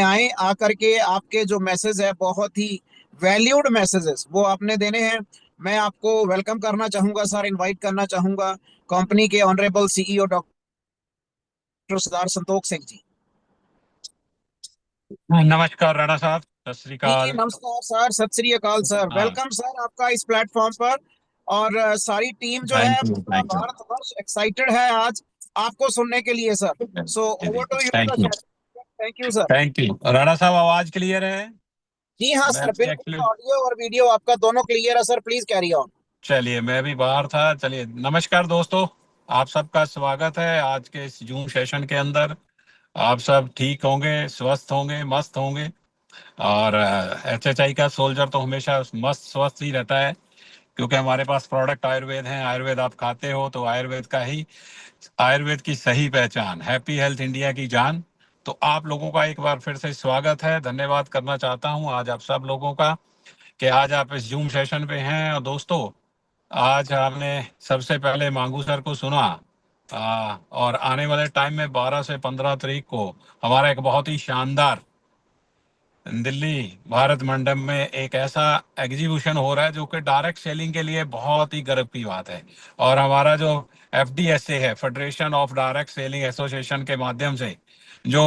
आए आकर के आपके जो मैसेज है बहुत ही वैल्यूड मैसेजेस वो आपने देने हैं। मैं आपको वेलकम करना चाहूंगा सर, इनवाइट करना चाहूंगा कंपनी के ऑनरेबल सीईओ डॉक्टर सरदार संतोष सिंह जी। नमस्कार राणा साहब, सत श्री जी अकाल। नमस्कार सर, सत श्री अकाल सर, हाँ। वेलकम सर आपका इस प्लेटफॉर्म पर। और सारी टीम जो है थैंक यू, पूरा थैंक यू। भारतवर्ष एक्साइटेड है आज आपको सुनने के लिए sir. So over to you thank you, sir. Thank you sir. Thank you Rana साहब, आवाज क्लियर है? जी हाँ मैं सर, भी बिल्कुल एक्चुअली, ऑडियो और वीडियो आपका दोनों क्लियर है सर, प्लीज कैरी ऑन। चलिए मैं भी बाहर था। चलिए, नमस्कार दोस्तों, आप सबका स्वागत है आज के इस जूम सेशन के अंदर। आप सब ठीक होंगे, स्वस्थ होंगे, मस्त होंगे। और एचएचआई का सोल्जर तो हमेशा मस्त स्वस्थ ही रहता है, क्योंकि हमारे पास प्रोडक्ट आयुर्वेद हैं। आयुर्वेद आप खाते हो तो आयुर्वेद का ही, आयुर्वेद की सही पहचान, हैप्पी हेल्थ इंडिया की जान। तो आप लोगों का एक बार फिर से स्वागत है, धन्यवाद करना चाहता हूं आज आप सब लोगों का, कि आज आप इस जूम सेशन पे हैं। और दोस्तों, आज हमने सबसे पहले मांगू सर को सुना। और आने वाले टाइम में 12 से 15 तारीख को हमारा एक बहुत ही शानदार दिल्ली भारत मंडप में एक ऐसा एग्जीबिशन हो रहा है जो कि डायरेक्ट सेलिंग के लिए बहुत ही गर्व की बात है। और हमारा जो एफडीएसए है, federation of direct selling association के माध्यम से जो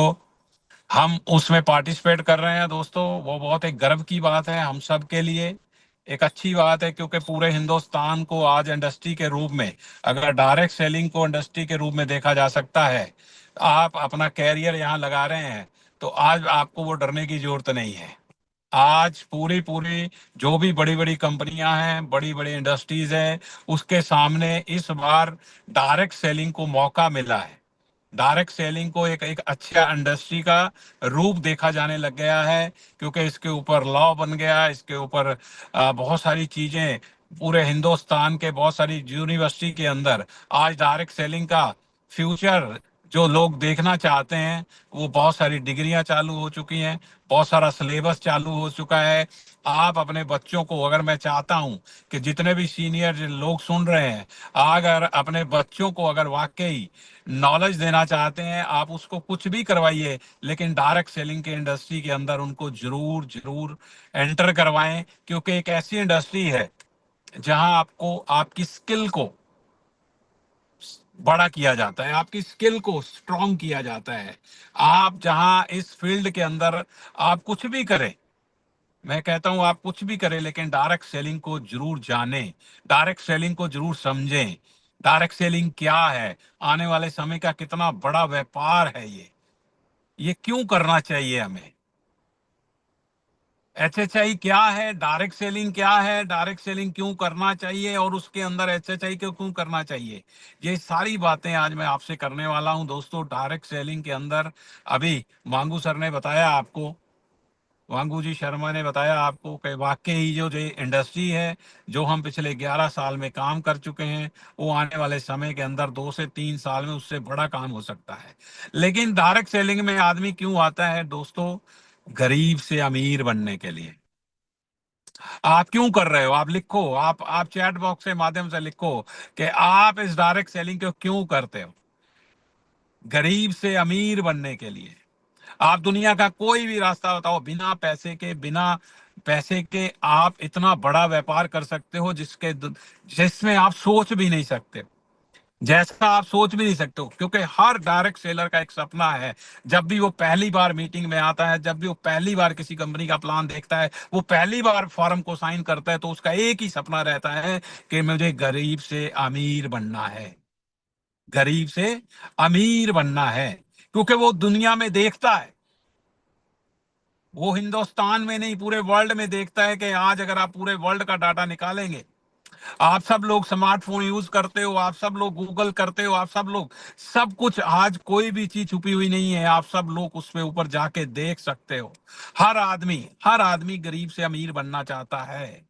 हम उसमें पार्टिसिपेट कर रहे हैं दोस्तों, वो बहुत एक गर्व की बात है हम सब के लिए। एक अच्छी बात है, क्योंकि पूरे हिंदुस्तान को आज इंडस्ट्री के रूप में, अगर डायरेक्ट सेलिंग को इंडस्ट्री के रूप में देखा जा सकता है, आप अपना कैरियर यहाँ लगा रहे हैं, तो आज आपको वो डरने की जरूरत नहीं है। आज पूरी पूरी जो भी बड़ी बड़ी कंपनियां हैं, बड़ी बड़ी इंडस्ट्रीज हैं, उसके सामने इस बार डायरेक्ट सेलिंग को मौका मिला है। डायरेक्ट सेलिंग को एक एक अच्छा इंडस्ट्री का रूप देखा जाने लग गया है, क्योंकि इसके ऊपर लॉ बन गया, इसके ऊपर बहुत सारी चीजें, पूरे हिंदुस्तान के बहुत सारी यूनिवर्सिटी के अंदर आज डायरेक्ट सेलिंग का फ्यूचर जो लोग देखना चाहते हैं, वो बहुत सारी डिग्रियां चालू हो चुकी हैं, बहुत सारा सिलेबस चालू हो चुका है। आप अपने बच्चों को, अगर मैं चाहता हूं कि जितने भी सीनियर लोग सुन रहे हैं, अगर अपने बच्चों को अगर वाकई नॉलेज देना चाहते हैं, आप उसको कुछ भी करवाइए, लेकिन डायरेक्ट सेलिंग के इंडस्ट्री के अंदर उनको जरूर जरूर एंटर करवाएं, क्योंकि एक ऐसी इंडस्ट्री है जहां आपको आपकी स्किल को बड़ा किया जाता है, आपकी स्किल को स्ट्रांग किया जाता है। आप जहां इस फील्ड के अंदर आप कुछ भी करें, मैं कहता हूं आप कुछ भी करें, लेकिन डायरेक्ट सेलिंग को जरूर जानें, डायरेक्ट सेलिंग को जरूर समझें। डायरेक्ट सेलिंग क्या है, आने वाले समय का कितना बड़ा व्यापार है ये क्यों करना चाहिए हमें, एचएचआई क्या है, डायरेक्ट सेलिंग क्या है, डायरेक्ट सेलिंग क्यों करना चाहिए, और उसके अंदर एचएचआई को क्यों करना चाहिए, ये सारी बातें आज मैं आपसे करने वाला हूं दोस्तों। डायरेक्ट सेलिंग के अंदर अभी मांगू सर ने बताया आपको, वांगू जी शर्मा ने बताया आपको कि वाकई जो इंडस्ट्री है, जो हम पिछले 11 साल में काम कर चुके हैं, वो आने वाले समय के अंदर 2 से 3 साल में उससे बड़ा काम हो सकता है। लेकिन डायरेक्ट सेलिंग में आदमी क्यों आता है दोस्तों? गरीब से अमीर बनने के लिए। आप क्यों कर रहे हो? आप लिखो, आप चैट बॉक्स के माध्यम से लिखो कि आप इस डायरेक्ट सेलिंग को क्यों करते हो। गरीब से अमीर बनने के लिए। आप दुनिया का कोई भी रास्ता बताओ, बिना पैसे के, बिना पैसे के आप इतना बड़ा व्यापार कर सकते हो जिसमें आप सोच भी नहीं सकते, जैसा आप सोच भी नहीं सकते हो। क्योंकि हर डायरेक्ट सेलर का एक सपना है, जब भी वो पहली बार मीटिंग में आता है, जब भी वो पहली बार किसी कंपनी का प्लान देखता है, वो पहली बार फॉर्म को साइन करता है, तो उसका एक ही सपना रहता है कि मुझे गरीब से अमीर बनना है, गरीब से अमीर बनना है। क्योंकि वो दुनिया में देखता है, वो हिंदुस्तान में नहीं पूरे वर्ल्ड में देखता है कि आज अगर आप पूरे वर्ल्ड का डाटा निकालेंगे, आप सब लोग स्मार्टफोन यूज करते हो, आप सब लोग गूगल करते हो, आप सब लोग सब कुछ, आज कोई भी चीज छुपी हुई नहीं है, आप सब लोग उसमें ऊपर जाके देख सकते हो। हर आदमी गरीब से अमीर बनना चाहता है,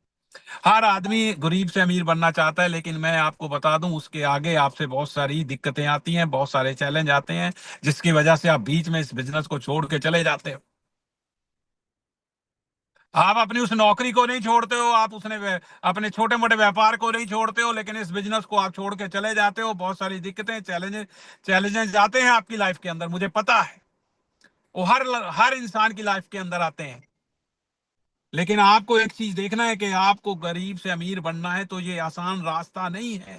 हर आदमी गरीब से अमीर बनना चाहता है। लेकिन मैं आपको बता दूं, उसके आगे आपसे बहुत सारी दिक्कतें आती हैं, बहुत सारे चैलेंज आते हैं, जिसकी वजह से आप बीच में इस बिजनेस को छोड़ के चले जाते हो। आप अपनी उस नौकरी को नहीं छोड़ते हो, आप अपने छोटे मोटे व्यापार को नहीं छोड़ते हो, लेकिन इस बिजनेस को आप छोड़ के चले जाते हो। बहुत सारी दिक्कतें, चैलेंजेस चैलेंजेस आते हैं आपकी लाइफ के अंदर, मुझे पता है। वो हर इंसान की लाइफ के अंदर आते हैं। लेकिन आपको एक चीज देखना है कि आपको गरीब से अमीर बनना है तो ये आसान रास्ता नहीं है।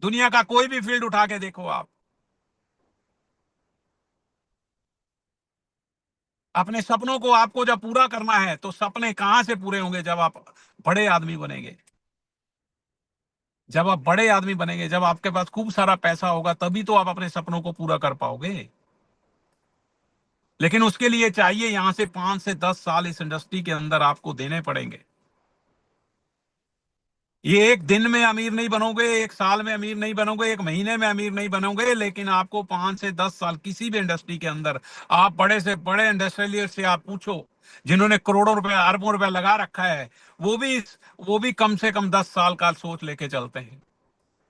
दुनिया का कोई भी फील्ड उठा के देखो आप, अपने सपनों को आपको जब पूरा करना है तो सपने कहां से पूरे होंगे? जब आप बड़े आदमी बनेंगे। जब आप बड़े आदमी बनेंगे, जब आपके पास खूब सारा पैसा होगा, तभी तो आप अपने सपनों को पूरा कर पाओगे। लेकिन उसके लिए चाहिए यहां से 5 से 10 साल इस इंडस्ट्री के अंदर आपको देने पड़ेंगे। ये एक दिन में अमीर नहीं बनोगे, एक साल में अमीर नहीं बनोगे, एक महीने में अमीर नहीं बनोगे, लेकिन आपको 5 से 10 साल किसी भी इंडस्ट्री के अंदर, आप बड़े से बड़े इंडस्ट्रियलिस्ट से आप पूछो जिन्होंने करोड़ों रुपए अरबों रुपए लगा रखा है, वो भी वो भी कम से कम 10 साल का सोच लेके चलते हैं।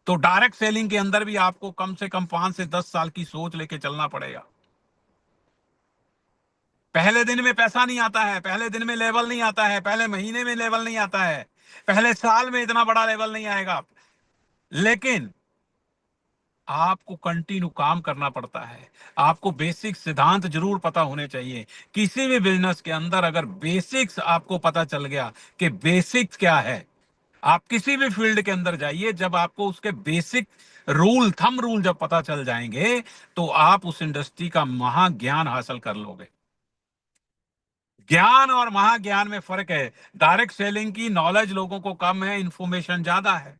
तो डायरेक्ट सेलिंग के अंदर भी आपको कम से कम 5 से 10 साल की सोच लेके चलना पड़ेगा। पहले दिन में पैसा नहीं आता है, पहले दिन में लेवल नहीं आता है, पहले महीने में लेवल नहीं आता है, पहले साल में इतना बड़ा लेवल नहीं आएगा। लेकिन आपको कंटिन्यू काम करना पड़ता है। आपको बेसिक सिद्धांत जरूर पता होने चाहिए। किसी भी बिजनेस के अंदर अगर बेसिक्स आपको पता चल गया कि बेसिक्स क्या है, आप किसी भी फील्ड के अंदर जाइए, जब आपको उसके बेसिक रूल, थंब रूल जब पता चल जाएंगे, तो आप उस इंडस्ट्री का महाज्ञान हासिल कर लोगे। ज्ञान और महाज्ञान में फर्क है। डायरेक्ट सेलिंग की नॉलेज लोगों को कम है, इंफॉर्मेशन ज्यादा है।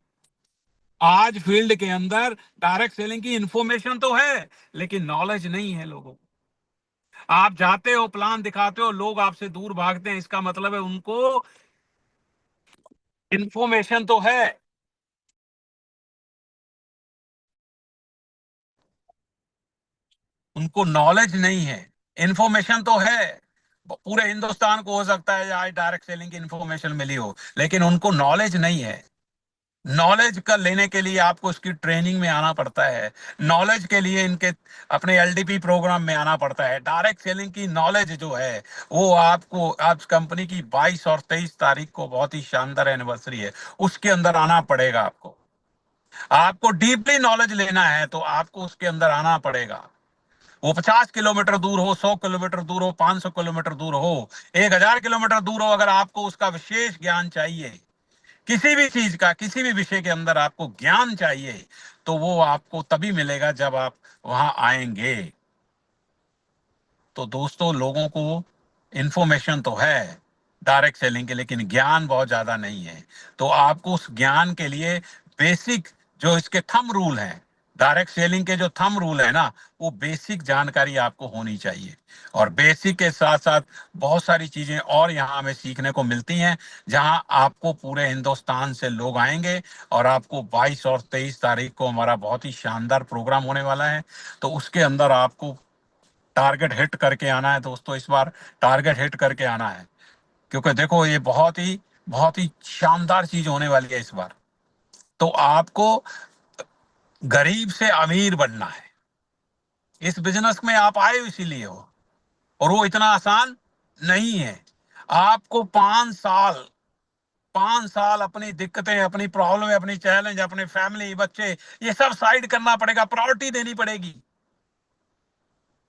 आज फील्ड के अंदर डायरेक्ट सेलिंग की इंफॉर्मेशन तो है, लेकिन नॉलेज नहीं है लोगों को। आप जाते हो, प्लान दिखाते हो, लोग आपसे दूर भागते हैं, इसका मतलब है उनको इंफॉर्मेशन तो है, उनको नॉलेज नहीं है। इंफॉर्मेशन तो है, पूरे हिंदुस्तान को हो सकता है आज डायरेक्ट सेलिंग की इंफॉर्मेशन मिली हो, लेकिन उनको नॉलेज नहीं है। नॉलेज का लेने के लिए आपको इसकी ट्रेनिंग में आना पड़ता है। नॉलेज के लिए इनके अपने एलडीपी प्रोग्राम में आना पड़ता है। डायरेक्ट सेलिंग की नॉलेज जो है, वो आपको आज कंपनी की 22 और 23 तारीख को बहुत ही शानदार एनिवर्सरी है, उसके अंदर आना पड़ेगा आपको। आपको डीपली नॉलेज लेना है तो आपको उसके अंदर आना पड़ेगा। वो 50 किलोमीटर दूर हो, 100 किलोमीटर दूर हो, 500 किलोमीटर दूर हो, 1000 किलोमीटर दूर हो, अगर आपको उसका विशेष ज्ञान चाहिए, किसी भी चीज का, किसी भी विषय के अंदर आपको ज्ञान चाहिए, तो वो आपको तभी मिलेगा जब आप वहां आएंगे। तो दोस्तों, लोगों को इंफॉर्मेशन तो है डायरेक्ट सेलिंग के, लेकिन ज्ञान बहुत ज्यादा नहीं है। तो आपको उस ज्ञान के लिए बेसिक जो इसके थंब रूल हैं, डायरेक्ट सेलिंग के जो थंब रूल है ना, वो बेसिक जानकारी आपको होनी चाहिए। और बेसिक के साथ साथ बहुत सारी चीजें और यहाँ हमें सीखने को मिलती हैं, जहां आपको पूरे हिंदुस्तान से लोग आएंगे। और आपको 22 और 23 तारीख को हमारा बहुत ही शानदार प्रोग्राम होने वाला है। तो उसके अंदर आपको टारगेट हिट करके आना है दोस्तों। इस बार टारगेट हिट करके आना है, क्योंकि देखो ये बहुत ही शानदार चीज होने वाली है इस बार। तो आपको गरीब से अमीर बनना है। इस बिजनेस में आप आए हो इसीलिए हो, और वो इतना आसान नहीं है। आपको 5 साल, 5 साल अपनी दिक्कतें, अपनी प्रॉब्लम, अपनी चैलेंज, अपने फैमिली, बच्चे, ये सब साइड करना पड़ेगा, प्रायोरिटी देनी पड़ेगी।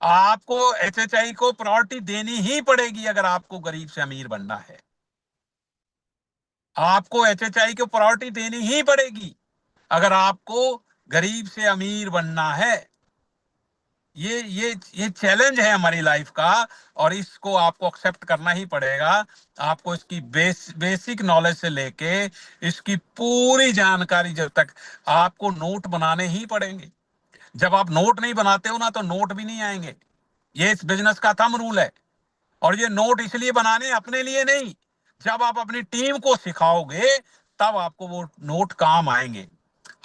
आपको एचएचआई को प्रायोरिटी देनी ही पड़ेगी अगर आपको गरीब से अमीर बनना है। आपको एचएचआई को प्रायोरिटी देनी ही पड़ेगी अगर आपको गरीब से अमीर बनना है। ये चैलेंज है हमारी लाइफ का, और इसको आपको एक्सेप्ट करना ही पड़ेगा। आपको इसकी बेसिक नॉलेज से लेके इसकी पूरी जानकारी, जब तक आपको नोट बनाने ही पड़ेंगे। जब आप नोट नहीं बनाते हो ना, तो नोट भी नहीं आएंगे। ये इस बिजनेस का थंब रूल है। और ये नोट इसलिए बनाने, अपने लिए नहीं, जब आप अपनी टीम को सिखाओगे, तब आपको वो नोट काम आएंगे।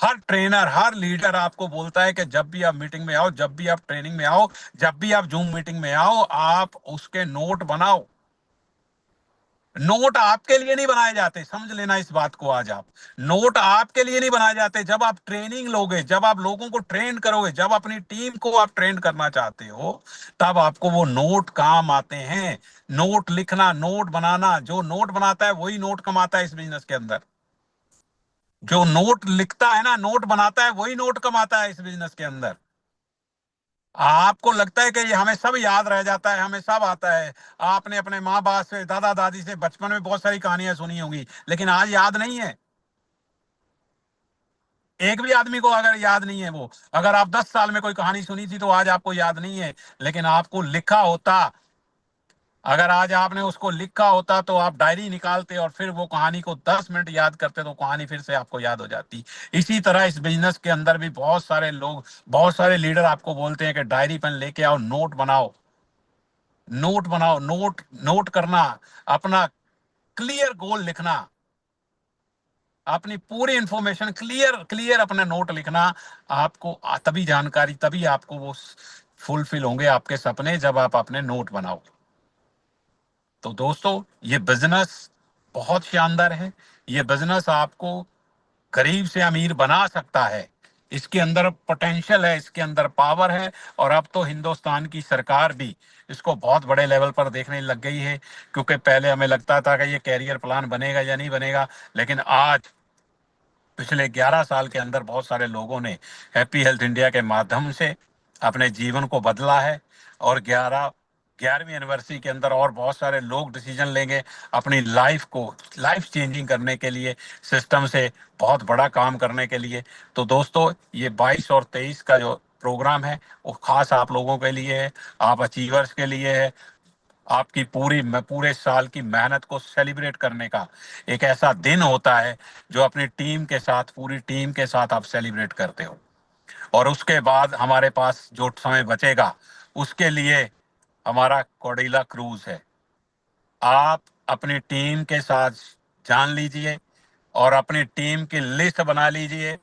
हर ट्रेनर, हर लीडर आपको बोलता है कि जब भी आप मीटिंग में आओ, जब भी आप ट्रेनिंग में आओ, जब भी आप जूम मीटिंग में आओ, आप उसके नोट बनाओ। नोट आपके लिए नहीं बनाए जाते, समझ लेना इस बात को आज आप। नोट आपके लिए नहीं बनाए जाते। जब आप ट्रेनिंग लोगे, जब आप लोगों को ट्रेन करोगे, जब अपनी टीम को आप ट्रेन करना चाहते हो, तब आपको वो नोट काम आते हैं। नोट लिखना, नोट बनाना, जो नोट बनाता है वही नोट कमाता है इस बिजनेस के अंदर। जो नोट लिखता है ना, नोट बनाता है, वही नोट कमाता है इस बिजनेस के अंदर। आपको लगता है कि ये हमें सब याद रह जाता है, हमें सब आता है। आपने अपने माँ बाप से, दादा दादी से बचपन में बहुत सारी कहानियां सुनी होंगी, लेकिन आज याद नहीं है। एक भी आदमी को अगर याद नहीं है वो, अगर आप 10 साल में कोई कहानी सुनी थी तो आज आपको याद नहीं है, लेकिन आपको लिखा होता, अगर आज आपने उसको लिखा होता तो आप डायरी निकालते और फिर वो कहानी को 10 मिनट याद करते तो कहानी फिर से आपको याद हो जाती। इसी तरह इस बिजनेस के अंदर भी बहुत सारे लोग, बहुत सारे लीडर आपको बोलते हैं कि डायरी पेन लेके आओ, नोट बनाओ, नोट बनाओ, नोट नोट करना, अपना क्लियर गोल लिखना, अपनी पूरी इंफॉर्मेशन क्लियर क्लियर अपने नोट लिखना। आपको तभी जानकारी, तभी आपको वो फुलफिल होंगे आपके सपने, जब आप अपने नोट बनाओ। तो दोस्तों, ये बिजनेस बहुत शानदार है। ये बिजनेस आपको गरीब से अमीर बना सकता है। इसके अंदर पोटेंशियल है, इसके अंदर पावर है। और अब तो हिंदुस्तान की सरकार भी इसको बहुत बड़े लेवल पर देखने लग गई है, क्योंकि पहले हमें लगता था कि ये कैरियर प्लान बनेगा या नहीं बनेगा, लेकिन आज पिछले 11 साल के अंदर बहुत सारे लोगों ने हैप्पी हेल्थ इंडिया के माध्यम से अपने जीवन को बदला है। और 11वीं एनिवर्सरी के अंदर और बहुत सारे लोग डिसीजन लेंगे अपनी लाइफ को, लाइफ चेंजिंग करने के लिए, सिस्टम से बहुत बड़ा काम करने के लिए। तो दोस्तों, ये 22 और 23 का जो प्रोग्राम है वो खास आप लोगों के लिए है, आप अचीवर्स के लिए है। आपकी पूरे साल की मेहनत को सेलिब्रेट करने का एक ऐसा दिन होता है जो अपनी टीम के साथ, पूरी टीम के साथ आप सेलिब्रेट करते हो। और उसके बाद हमारे पास जो समय बचेगा उसके लिए हमारा कोडिला क्रूज है। आप अपनी टीम के साथ जान लीजिए और अपनी टीम की लिस्ट बना लीजिए।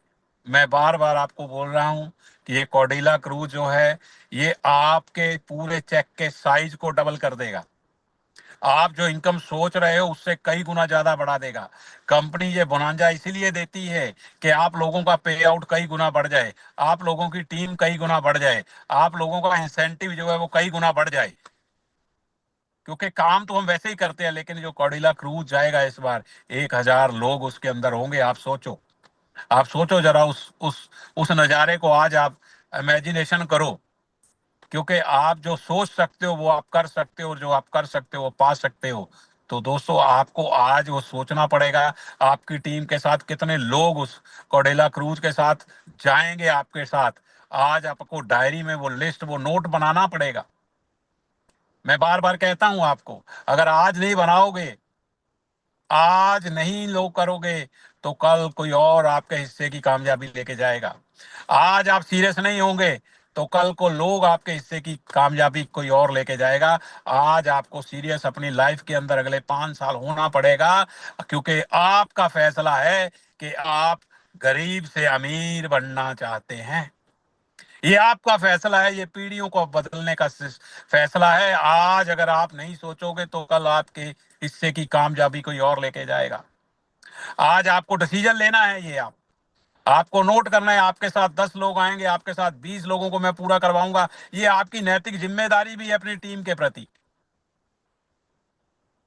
मैं बार बार आपको बोल रहा हूं कि ये कोडिला क्रूज जो है, ये आपके पूरे चेक के साइज को डबल कर देगा। आप जो इनकम सोच रहे हो उससे कई गुना ज्यादा बढ़ा देगा। कंपनी ये बोनांजा इसीलिए देती है कि आप लोगों का पे आउट कई गुना बढ़ जाए, आप लोगों की टीम कई गुना बढ़ जाए, आप लोगों का इंसेंटिव जो है वो कई गुना बढ़ जाए। क्योंकि काम तो हम वैसे ही करते हैं, लेकिन जो कौड़िला क्रूज जाएगा इस बार, 1,000 लोग उसके अंदर होंगे। आप सोचो, आप सोचो जरा उस नज़ारे को आज आप इमेजिनेशन करो। क्योंकि आप जो सोच सकते हो वो आप कर सकते हो, और जो आप कर सकते हो वो पा सकते हो। तो दोस्तों, आपको आज वो सोचना पड़ेगा, आपकी टीम के साथ कितने लोग उस कोडेला क्रूज के साथ जाएंगे आपके साथ। आज आपको डायरी में वो लिस्ट, वो नोट बनाना पड़ेगा। मैं बार बार कहता हूं आपको, अगर आज नहीं बनाओगे, आज नहीं लो करोगे, तो कल कोई और आपके हिस्से की कामयाबी लेके जाएगा। आज आप सीरियस नहीं होंगे तो कल को लोग आपके हिस्से की कामयाबी कोई और लेके जाएगा। आज आपको सीरियस अपनी लाइफ के अंदर अगले 5 साल होना पड़ेगा, क्योंकि आपका फैसला है कि आप गरीब से अमीर बनना चाहते हैं। ये आपका फैसला है, ये पीढ़ियों को बदलने का फैसला है। आज अगर आप नहीं सोचोगे तो कल आपके हिस्से की कामयाबी कोई और लेके जाएगा। आज आपको डिसीजन लेना है, ये आपको नोट करना है। आपके साथ 10 लोग आएंगे, आपके साथ 20 लोगों को मैं पूरा करवाऊंगा। ये आपकी नैतिक जिम्मेदारी भी है अपनी टीम के प्रति।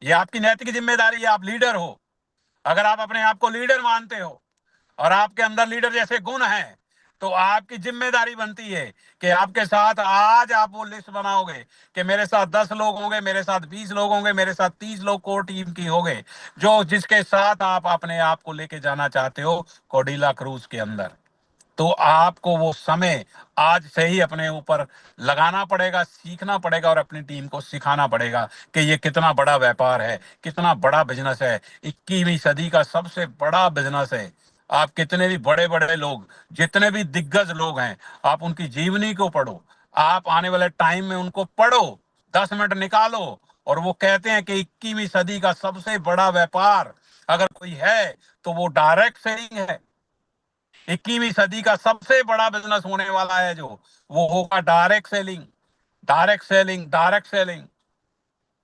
ये आपकी नैतिक जिम्मेदारी है, आप लीडर हो। अगर आप अपने आप को लीडर मानते हो और आपके अंदर लीडर जैसे गुण हैं, तो आपकी जिम्मेदारी बनती है कि आपके साथ आज आप वो लिस्ट बनाओगे कि मेरे साथ 10 लोग होंगे, मेरे साथ 20 लोग होंगे, मेरे साथ 30 लोग कोर टीम की होंगे, जो जिसके साथ आप अपने आप को लेके जाना चाहते हो कोडिला क्रूज के अंदर। तो आपको वो समय आज से ही अपने ऊपर लगाना पड़ेगा, सीखना पड़ेगा और अपनी टीम को सिखाना पड़ेगा कि ये कितना बड़ा व्यापार है, कितना बड़ा बिजनेस है। 21वीं सदी का सबसे बड़ा बिजनेस है। आप कितने भी बड़े बड़े लोग, जितने भी दिग्गज लोग हैं, आप उनकी जीवनी को पढ़ो, आप आने वाले टाइम में उनको पढ़ो, 10 मिनट निकालो, और वो कहते हैं कि 21वीं सदी का सबसे बड़ा व्यापार अगर कोई है तो वो डायरेक्ट सेलिंग है। 21वीं सदी का सबसे बड़ा बिजनेस होने वाला है जो, वो होगा direct selling, direct selling, direct selling.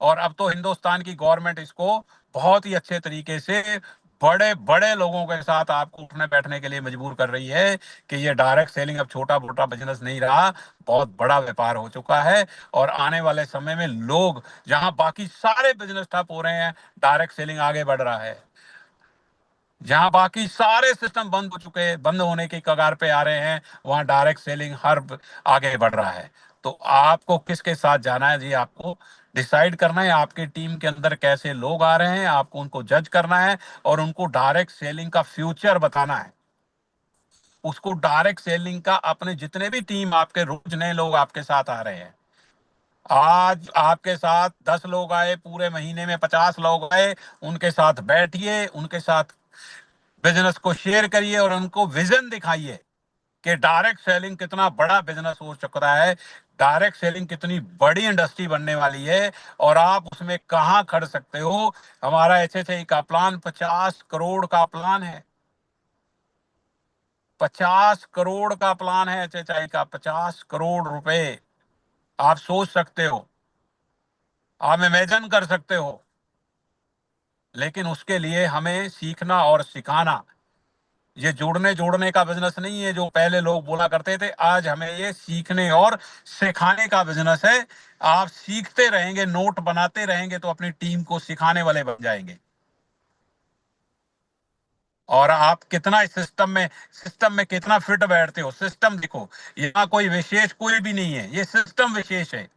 और अब तो हिंदुस्तान की गवर्नमेंट इसको बहुत ही अच्छे तरीके से बड़े बड़े लोगों के साथ आपको उठने बैठने के लिए मजबूर कर रही है कि ये डायरेक्ट सेलिंग अब छोटा मोटा बिजनेस नहीं रहा, बहुत बड़ा व्यापार हो चुका है। और आने वाले समय में लोग, जहां बाकी सारे बिजनेस ठप हो रहे हैं, डायरेक्ट सेलिंग आगे बढ़ रहा है। जहां बाकी सारे सिस्टम बंद हो चुके हैं, बंद होने की कगार पे आ रहे हैं, वहां डायरेक्ट सेलिंग आगे बढ़ रहा है। तो आपको किसके साथ जाना है जी, आपको डिसाइड करना है। आपकी टीम के अंदर कैसे लोग आ रहे हैं, आपको उनको जज करना है और उनको डायरेक्ट सेलिंग का फ्यूचर बताना है। उसको डायरेक्ट सेलिंग का, अपने जितने भी टीम आपके रोज नए लोग आपके साथ आ रहे हैं, आज आपके साथ 10 लोग आए, पूरे महीने में 50 लोग आए, उनके साथ बैठिए, उनके साथ बिजनेस को शेयर करिए और उनको विजन दिखाइए कि डायरेक्ट सेलिंग कितना बड़ा बिजनेस हो चुका है, डायरेक्ट सेलिंग कितनी बड़ी इंडस्ट्री बनने वाली है और आप उसमें कहाँ खड़ सकते हो। हमारा एचएचआई का प्लान 50 करोड़ का प्लान है। 50 करोड़ का प्लान है एचएचआई का, 50 करोड़ रुपए। आप सोच सकते हो, आप इमेजिन कर सकते हो। लेकिन उसके लिए हमें सीखना और सिखाना, ये जोड़ने जोड़ने का बिजनेस नहीं है जो पहले लोग बोला करते थे। आज हमें ये सीखने और सिखाने का बिजनेस है। आप सीखते रहेंगे, नोट बनाते रहेंगे तो अपनी टीम को सिखाने वाले बन जाएंगे। और आप कितना इस सिस्टम में कितना फिट बैठते हो। सिस्टम देखो, यहाँ कोई विशेष कोई भी नहीं है, ये सिस्टम विशेष है।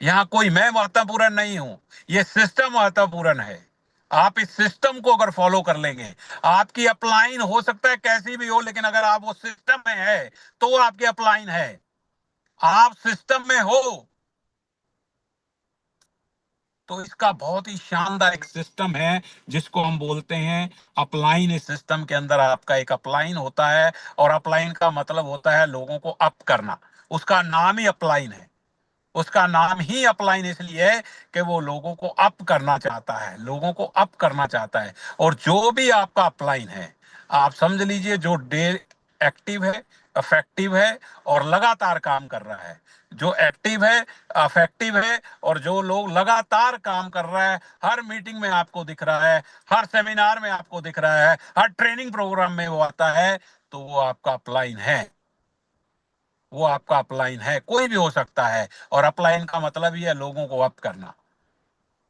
यहाँ कोई मैं महत्वपूर्ण नहीं हूं, ये सिस्टम महत्वपूर्ण है। आप इस सिस्टम को अगर फॉलो कर लेंगे, आपकी अपलाइन हो सकता है कैसी भी हो, लेकिन अगर आप वो सिस्टम में है तो वो आपकी अपलाइन है। आप सिस्टम में हो तो इसका बहुत ही शानदार एक सिस्टम है जिसको हम बोलते हैं अपलाइन। इस सिस्टम के अंदर आपका एक अपलाइन होता है और अपलाइन का मतलब होता है लोगों को अप करना। उसका नाम ही अपलाइन है। उसका नाम ही अपलाइन इसलिए है कि वो लोगों को अप करना चाहता है, लोगों को अप करना चाहता है। और जो भी आपका अपलाइन है, आप समझ लीजिए जो डे एक्टिव है, अफेक्टिव है और लगातार काम कर रहा है। जो एक्टिव है, अफेक्टिव है और जो लोग लगातार काम कर रहा है, हर मीटिंग में आपको दिख रहा है, हर सेमिनार में आपको दिख रहा है, हर ट्रेनिंग प्रोग्राम में वो आता है, तो वो आपका अपलाइन है। वो आपका अपलाइन है, कोई भी हो सकता है। और अपलाइन का मतलब ही है लोगों को अप करना।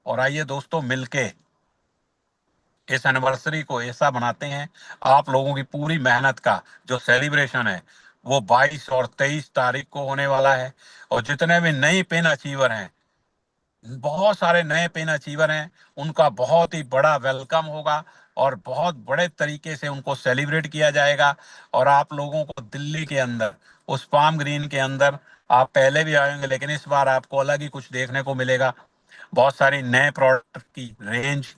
और आइए दोस्तों, मिलके इस एनिवर्सरी को ऐसा बनाते हैं, आप लोगों की पूरी मेहनत का जो सेलिब्रेशन है वो 22 और 23 तारीख को होने वाला है। और जितने भी नई पेन अचीवर हैं, बहुत सारे नए पेन अचीवर हैं, उनका बहुत ही बड़ा वेलकम होगा और बहुत बड़े तरीके से उनको सेलिब्रेट किया जाएगा। और आप लोगों को दिल्ली के अंदर, उस पाम ग्रीन के अंदर, आप पहले भी आएंगे लेकिन इस बार आपको अलग ही कुछ देखने को मिलेगा। बहुत सारी नए प्रोडक्ट की रेंज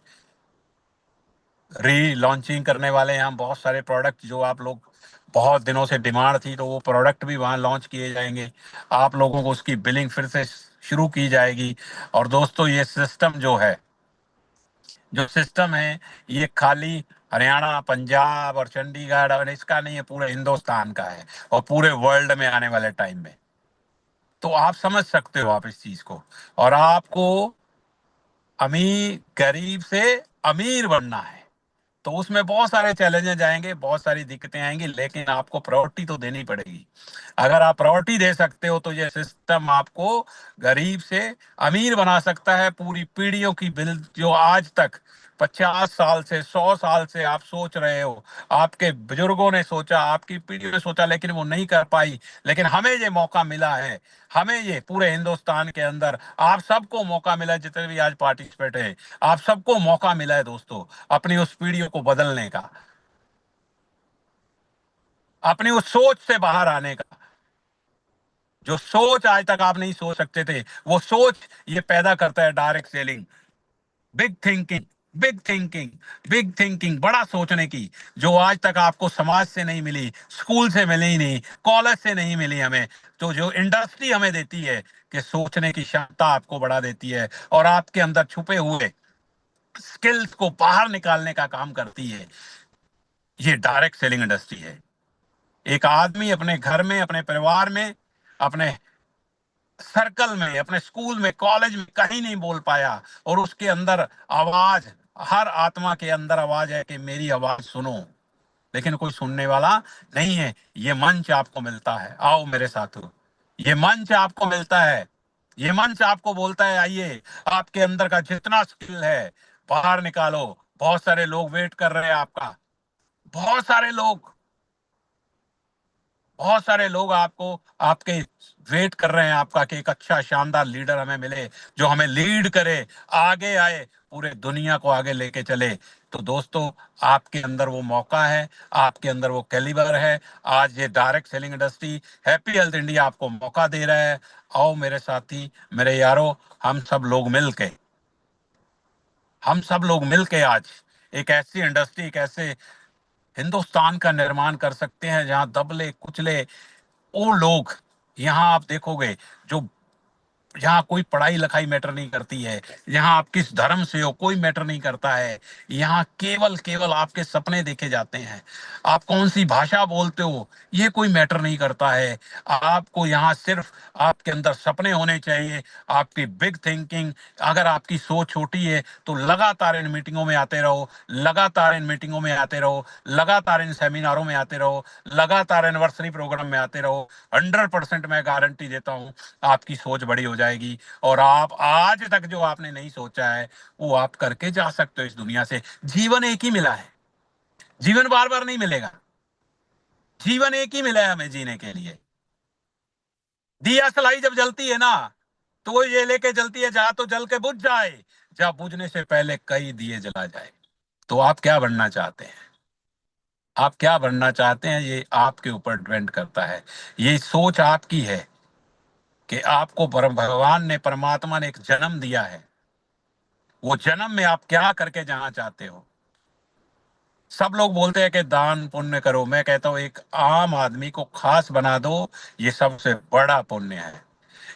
री लॉन्चिंग करने वाले हैं हम। बहुत सारे प्रोडक्ट जो आप लोग बहुत दिनों से डिमांड थी, तो वो प्रोडक्ट भी वहां लॉन्च किए जाएंगे। आप लोगों को उसकी बिलिंग फिर से शुरू की जाएगी। और दोस्तों, ये सिस्टम जो है, जो सिस्टम है, ये खाली हरियाणा, पंजाब और चंडीगढ़ और इसका नहीं है, पूरे हिंदुस्तान का है और पूरे वर्ल्ड में आने वाले टाइम में। तो आप समझ सकते हो आप इस चीज को। और आपको अमीर, गरीब से अमीर बनना है, तो उसमें बहुत सारे चैलेंजेस आएंगे, बहुत सारी दिक्कतें आएंगी, लेकिन आपको प्रायोरिटी तो देनी पड़ेगी। अगर आप प्रायोरिटी दे सकते हो तो ये सिस्टम आपको गरीब से अमीर बना सकता है। पूरी पीढ़ियों की बिल जो आज तक 50 साल से, 100 साल से आप सोच रहे हो, आपके बुजुर्गों ने सोचा, आपकी पीढ़ी ने सोचा, लेकिन वो नहीं कर पाई। लेकिन हमें ये मौका मिला है, हमें ये पूरे हिंदुस्तान के अंदर आप सबको मौका मिला है, जितने भी आज पार्टिसिपेट हैं, आप सबको मौका मिला है दोस्तों, अपनी उस पीढ़ियों को बदलने का, अपनी उस सोच से बाहर आने का। जो सोच आज तक आप नहीं सोच सकते थे, वो सोच ये पैदा करता है direct selling. Big thinking, big thinking, big thinking, बड़ा सोचने की, जो आज तक आपको समाज से नहीं मिली, स्कूल से मिली ही नहीं, कॉलेज से नहीं मिली हमें। तो जो इंडस्ट्री हमें देती है कि सोचने की क्षमता आपको बढ़ा देती है और आपके अंदर छुपे हुए स्किल्स को बाहर निकालने का काम करती है, ये डायरेक्ट सेलिंग इंडस्ट्री है। एक आदमी अपने घर में, अपने परिवार में, अपने सर्कल में, अपने स्कूल में, कॉलेज में कहीं नहीं बोल पाया और उसके अंदर आवाज, हर आत्मा के अंदर आवाज है कि मेरी आवाज सुनो, लेकिन कोई सुनने वाला नहीं है। ये मंच आपको मिलता है, आओ मेरे साथ। ये मंच आपको मिलता है, ये मंच आपको बोलता है आइए, आपके अंदर का जितना स्किल है बाहर निकालो। बहुत सारे लोग वेट कर रहे हैं आपका, बहुत सारे लोग, बहुत सारे लोग आपको आपके वेट कर रहे हैं आपका कि एक अच्छा शानदार लीडर हमें मिले, जो हमें लीड करे, आगे आए, पूरे दुनिया को आगे लेके चले। तो दोस्तों, आपके अंदर वो मौका है, आपके अंदर वो कैलिबर है। आज ये direct selling industry, happy health India आपको मौका दे रहा है। आओ मेरे साथी, मेरे यारो, हम सब लोग मिलके आज एक ऐसी इंडस्ट्री, एक ऐसे हिंदुस्तान का निर्माण कर सकते हैं जहां दबले कुचले वो लोग, यहाँ आप देखोगे, जो यहाँ कोई पढ़ाई लिखाई मैटर नहीं करती है, यहाँ आप किस धर्म से हो कोई मैटर नहीं करता है, यहाँ केवल केवल आपके सपने देखे जाते हैं। आप कौन सी भाषा बोलते हो ये कोई मैटर नहीं करता है। आपको यहाँ सिर्फ आपके अंदर सपने होने चाहिए, आपकी बिग थिंकिंग। अगर आपकी सोच छोटी है तो लगातार इन मीटिंगों में आते रहो, लगातार इन मीटिंगों में आते रहो, लगातार इन सेमिनारों में आते रहो, लगातार एनिवर्सरी प्रोग्राम में आते रहो। 100% मैं गारंटी देता हूँ आपकी सोच बड़ी हो जाएगी, और आप आज तक जो आपने नहीं सोचा है वो आप करके जा सकते हो इस दुनिया से। जीवन एक ही मिला है, जीवन बार बार नहीं मिलेगा, जीवन एक ही मिला है हमें जीने के लिए। दिया सलाई जब जलती है ना, तो वो ये लेके जलती है जहां तो जल के बुझ जाए, जहां बुझने से पहले कई दिए जला जाए। तो आप क्या बनना चाहते हैं? आप क्या बनना चाहते हैं, ये आपके ऊपर डिपेंड करता है। ये सोच आपकी है कि आपको परम भगवान ने, परमात्मा ने एक जन्म दिया है, वो जन्म में आप क्या करके जाना चाहते हो। सब लोग बोलते हैं कि दान पुण्य करो, मैं कहता हूं एक आम आदमी को खास बना दो, ये सबसे बड़ा पुण्य है।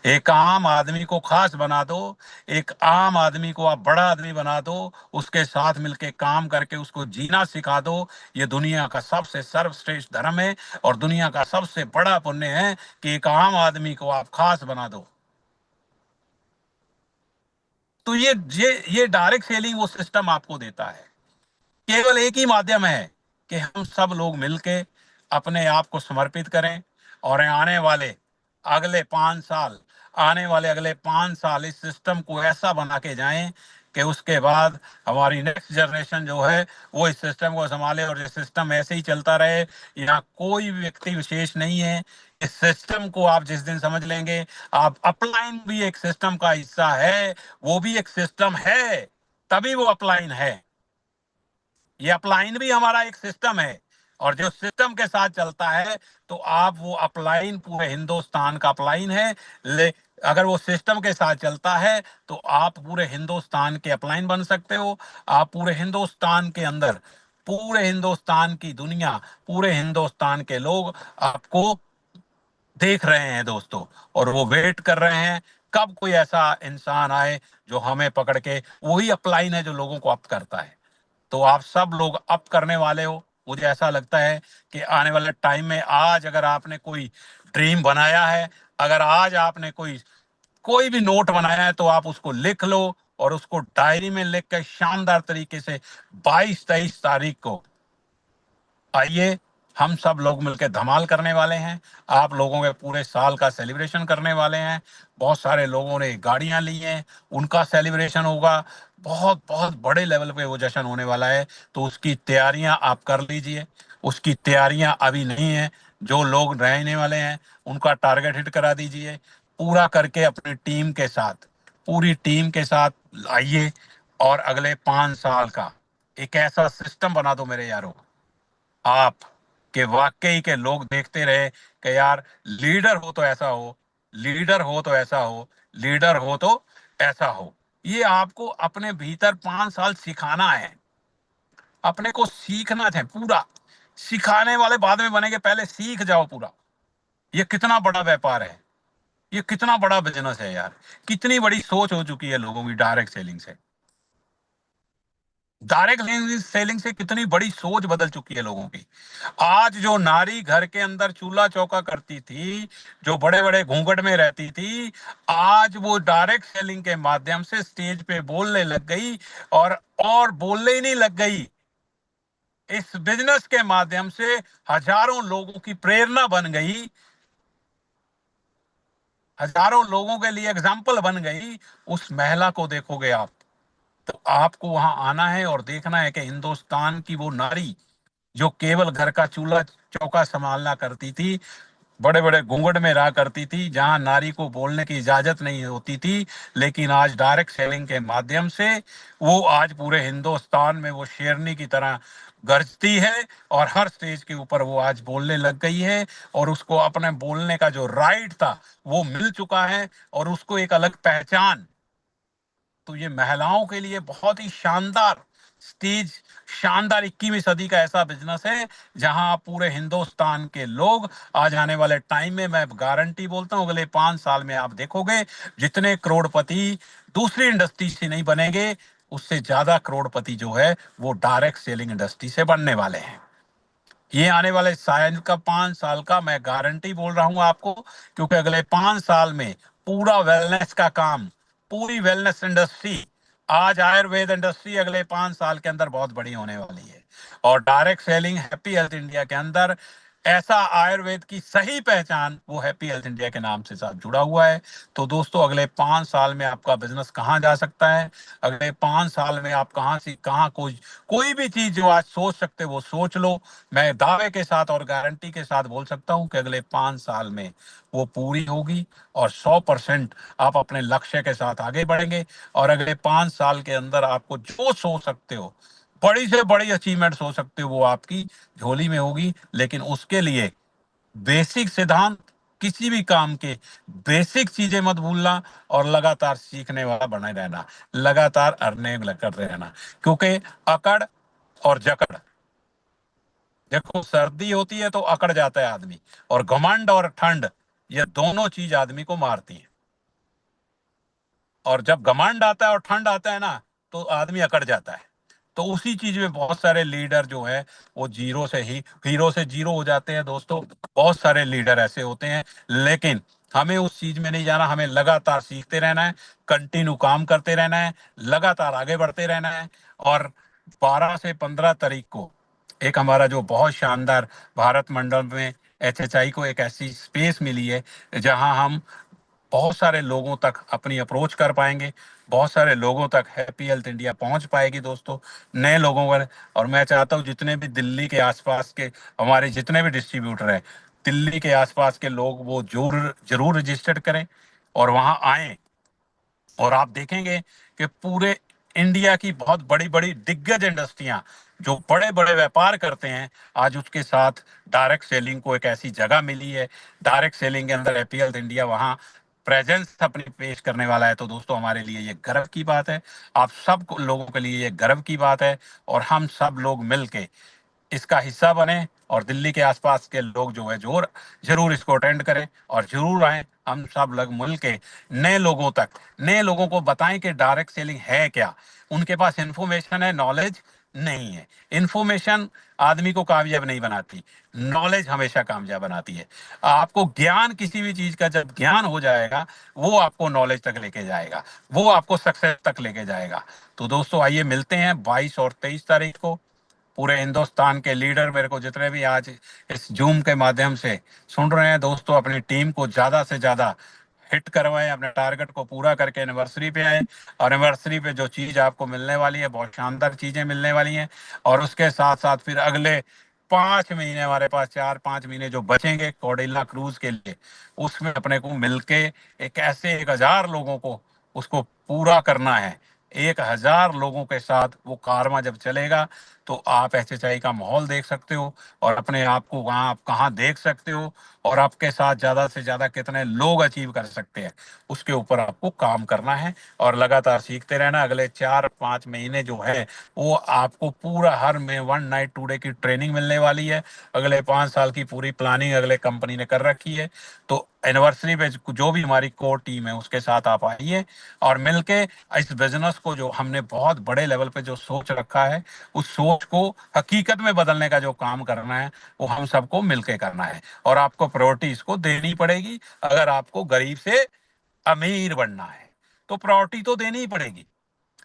एक आम आदमी को खास बना दो, एक आम आदमी को आप बड़ा आदमी बना दो, उसके साथ मिलके काम करके उसको जीना सिखा दो। ये दुनिया का सबसे सर्वश्रेष्ठ धर्म है, और दुनिया का सबसे बड़ा पुण्य है कि एक आम आदमी को आप खास बना दो। तो ये डायरेक्ट सेलिंग वो सिस्टम आपको देता है। केवल एक ही माध्यम है कि हम सब लोग मिलके अपने आप को समर्पित करें, और आने वाले अगले 5 साल इस सिस्टम को ऐसा बना के जाएं कि उसके बाद हमारी नेक्स्ट जनरेशन जो है वो इस सिस्टम को संभाले, और ये सिस्टम ऐसे ही चलता रहे। यहाँ कोई व्यक्ति विशेष नहीं है। इस सिस्टम को आप जिस दिन समझ लेंगे, आप अपलाइन भी एक सिस्टम का हिस्सा है, वो भी एक सिस्टम है, तभी वो अपलाइन है। ये अपलाइन भी हमारा एक सिस्टम है, और जो सिस्टम के साथ चलता है, तो आप वो अपलाइन पूरे हिंदुस्तान का अपलाइन है। ले अगर वो सिस्टम के साथ चलता है तो आप पूरे हिंदुस्तान के अपलाइन बन सकते हो। आप पूरे हिंदुस्तान के अंदर, पूरे हिंदुस्तान की दुनिया, पूरे हिंदुस्तान के लोग आपको देख रहे हैं दोस्तों, और वो वेट कर रहे हैं कब कोई ऐसा इंसान आए जो हमें पकड़ के, वही अपलाइन है जो लोगों को अप करता है। तो आप सब लोग अप करने वाले हो। मुझे ऐसा लगता है कि आने वाले टाइम में, आज अगर आपने कोई ड्रीम बनाया है, अगर आज आपने कोई कोई भी नोट बनाया है, तो आप उसको लिख लो, और उसको डायरी में लिख के शानदार तरीके से 22-23 तारीख को आइए, हम सब लोग मिलकर धमाल करने वाले हैं। आप लोगों के पूरे साल का सेलिब्रेशन करने वाले हैं। बहुत सारे लोगों ने गाड़ियां ली हैं, उनका सेलिब्रेशन होगा। बहुत बहुत बड़े लेवल पे वो जश्न होने वाला है। तो उसकी तैयारियां आप कर लीजिए। उसकी तैयारियां अभी नहीं है। जो लोग रहने वाले हैं उनका टारगेट हिट करा दीजिए, पूरा करके अपनी टीम के साथ, पूरी टीम के साथ आइए, और अगले 5 साल का एक ऐसा सिस्टम बना दो मेरे यारों, आप, के वाकई के लोग देखते रहे कि यार, लीडर हो तो ऐसा हो, लीडर हो तो ऐसा हो, लीडर हो तो ऐसा हो। ये आपको अपने भीतर 5 साल सिखाना है, अपने को सीखना है पूरा। सिखाने वाले बाद में बनेंगे, पहले सीख जाओ पूरा। ये कितना बड़ा व्यापार है, ये कितना बड़ा बिजनेस है यार। कितनी बड़ी सोच हो चुकी है लोगों की डायरेक्ट सेलिंग से। डायरेक्ट सेलिंग से कितनी बड़ी सोच बदल चुकी है लोगों की। आज जो नारी घर के अंदर चूल्हा चौका करती थी, जो बड़े बड़े घूंघट में रहती थी, आज वो डायरेक्ट सेलिंग के माध्यम से स्टेज पे बोलने लग गई। और बोलने ही नहीं लग गई, इस बिजनेस के माध्यम से हजारों लोगों की प्रेरणा बन गई, हजारों लोगों के लिए एग्जाम्पल बन गई। उस महिला को देखोगे आप, तो आपको वहां आना है और देखना है कि हिंदुस्तान की वो नारी, जो केवल घर का चूल्हा चौका संभालना करती थी, बड़े बड़े घूंघट में रहा करती थी, जहां नारी को बोलने की इजाजत नहीं होती थी। लेकिन आज डायरेक्ट सेलिंग के माध्यम से वो आज पूरे हिंदुस्तान में वो शेरनी की तरह गरजती है, और हर स्टेज के ऊपर वो आज बोलने लग गई है, और उसको अपने बोलने का जो राइट था वो मिल चुका है, और उसको एक अलग पहचान। तो ये महिलाओं के लिए बहुत ही शानदार स्टेज, शानदार 21वीं सदी का ऐसा बिजनेस है जहां पूरे हिंदुस्तान के लोग आज आने वाले टाइम में, मैं गारंटी बोलता हूं, अगले 5 साल में आप देखोगे जितने करोड़पति दूसरी इंडस्ट्री से नहीं बनेंगे, उससे ज्यादा करोड़पति जो है वो डायरेक्ट सेलिंग इंडस्ट्री से बनने वाले हैं। ये आने वाले शायद का 5 साल का मैं गारंटी बोल रहा हूं आपको, क्योंकि अगले 5 साल में पूरा वेलनेस का काम, पूरी वेलनेस इंडस्ट्री, आज आयुर्वेद इंडस्ट्री अगले 5 साल के अंदर बहुत बड़ी होने वाली है। और direct selling happy health India के अंदर ऐसा आयुर्वेद की सही पहचान वो हैप्पी हेल्थ इंडिया के नाम से साथ जुड़ा हुआ है। तो दोस्तों, अगले 5 साल में आपका बिजनेस कहाँ जा सकता है, अगले 5 साल में आप कहाँ से कहाँ, कोई कोई भी चीज जो आज सोच सकते हो वो सोच लो। मैं दावे के साथ और गारंटी के साथ बोल सकता हूं कि अगले 5 साल में वो पूरी होगी, और 100% आप अपने लक्ष्य के साथ आगे बढ़ेंगे। और अगले 5 साल के अंदर आपको जो सोच सकते हो, बड़ी से बड़ी अचीवमेंट्स हो सकते हो, वो आपकी झोली में होगी। लेकिन उसके लिए बेसिक सिद्धांत, किसी भी काम के बेसिक चीजें मत भूलना, और लगातार सीखने वाला बने रहना, लगातार अर्निंग करते रहना। क्योंकि अकड़ और जकड़, देखो सर्दी होती है तो अकड़ जाता है आदमी, और घमंड और ठंड, ये दोनों चीज आदमी को मारती है। और जब घमंड आता है और ठंड आता है ना, तो आदमी अकड़ जाता है। तो उसी चीज में बहुत सारे लीडर जो है वो जीरो से ही हीरो से जीरो हो जाते हैं दोस्तों। बहुत सारे लीडर ऐसे होते हैं। लेकिन हमें उस चीज में नहीं जाना, हमें लगातार सीखते रहना है, कंटिन्यू काम करते रहना है, लगातार आगे बढ़ते रहना है। और 12 से 15 तारीख को एक हमारा जो बहुत शानदार भारत मंडल में HHI को एक ऐसी स्पेस मिली है जहां हम बहुत सारे लोगों तक अपनी अप्रोच कर पाएंगे, बहुत सारे लोगों तक हैप्पी हेल्थ इंडिया पहुंच पाएगी दोस्तों, नए लोगों पर। और मैं चाहता हूं जितने भी दिल्ली के आसपास के हमारे जितने भी डिस्ट्रीब्यूटर हैं, दिल्ली के आसपास के लोग वो जरूर जरूर रजिस्टर करें और वहां आए। और आप देखेंगे कि पूरे इंडिया की बहुत बड़ी बड़ी दिग्गज इंडस्ट्रियां जो बड़े बड़े व्यापार करते हैं, आज उसके साथ डायरेक्ट सेलिंग को एक ऐसी जगह मिली है। डायरेक्ट सेलिंग के अंदर हैप्पी हेल्थ इंडिया वहां प्रेजेंस अपनी पेश करने वाला है। तो दोस्तों, हमारे लिए ये गर्व की बात है, आप सब लोगों के लिए ये गर्व की बात है। और हम सब लोग मिलके इसका हिस्सा बने, और दिल्ली के आसपास के लोग जो है जोर जरूर इसको अटेंड करें और जरूर आए। हम सब लोग मिल के नए लोगों को बताएं कि डायरेक्ट सेलिंग है क्या। उनके पास इंफॉर्मेशन है, नॉलेज नहीं है। इंफॉर्मेशन आदमी को कामयाब नहीं बनाती, नॉलेज हमेशा कामयाब बनाती है। आपको ज्ञान, किसी भी चीज का जब ज्ञान हो जाएगा, वो आपको नॉलेज तक लेके जाएगा, वो आपको सक्सेस तक लेके जाएगा। तो दोस्तों, आइए मिलते हैं 22 और 23 तारीख को। पूरे हिंदुस्तान के लीडर मेरे को जितने भी आज इस जूम के माध्यम से सुन रहे हैं दोस्तों, अपनी टीम को ज्यादा से ज्यादा हिट करवाएं, अपने टारगेट को पूरा करके एनिवर्सरी पे आए। और एनिवर्सरी पे जो चीज आपको मिलने वाली है, बहुत शानदार चीजें मिलने वाली हैं। और उसके साथ साथ फिर अगले 5 महीने, हमारे पास 4-5 महीने जो बचेंगे कोडिल्ला क्रूज के लिए, उसमें अपने को मिलके एक ऐसे 1,000 लोगों को उसको पूरा करना है। 1,000 लोगों के साथ वो कारवां जब चलेगा, तो आप HHI का माहौल देख सकते हो, और अपने आप को वहां आप कहाँ देख सकते हो, और आपके साथ ज्यादा से ज्यादा कितने लोग अचीव कर सकते हैं, उसके ऊपर आपको काम करना है और लगातार सीखते रहना। अगले 4-5 महीने जो है वो आपको पूरा हर में 1 नाइट 2 डे की ट्रेनिंग मिलने वाली है। अगले 5 साल की पूरी प्लानिंग अगले कंपनी ने कर रखी है। तो एनिवर्सरी पे जो भी हमारी कोर टीम है उसके साथ आप आइए, और मिलके इस बिजनेस को जो हमने बहुत बड़े लेवल पे जो सोच रखा है, उस सोच को हकीकत में बदलने का जो काम करना है, वो हम सबको मिलके करना है। और आपको प्रायोरिटी इसको देनी पड़ेगी। अगर आपको गरीब से अमीर बनना है, तो प्रायोरिटी तो देनी ही पड़ेगी।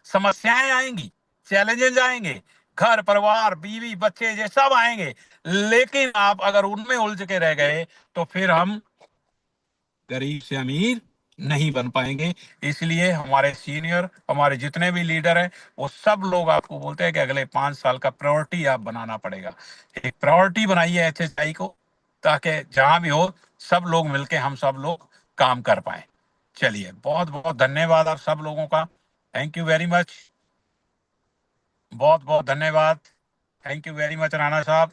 समस्याएं आएंगी, चैलेंजेस आएंगे, घर परिवार बीवी बच्चे ये सब आएंगे। लेकिन आप अगर उनमें उलझ के रह गए, तो फिर हम गरीब से अमीर नहीं बन पाएंगे। इसलिए हमारे सीनियर, हमारे जितने भी लीडर हैं, वो सब लोग आपको बोलते हैं कि अगले 5 साल का प्रायोरिटी आप बनाना पड़ेगा। एक प्रायोरिटी बनाइए HHI को, ताकि जहां भी हो सब लोग मिलके हम सब लोग काम कर पाए। चलिए, बहुत बहुत धन्यवाद आप सब लोगों का। Thank you very much. बहुत बहुत धन्यवाद। Thank you very much Rana साहब।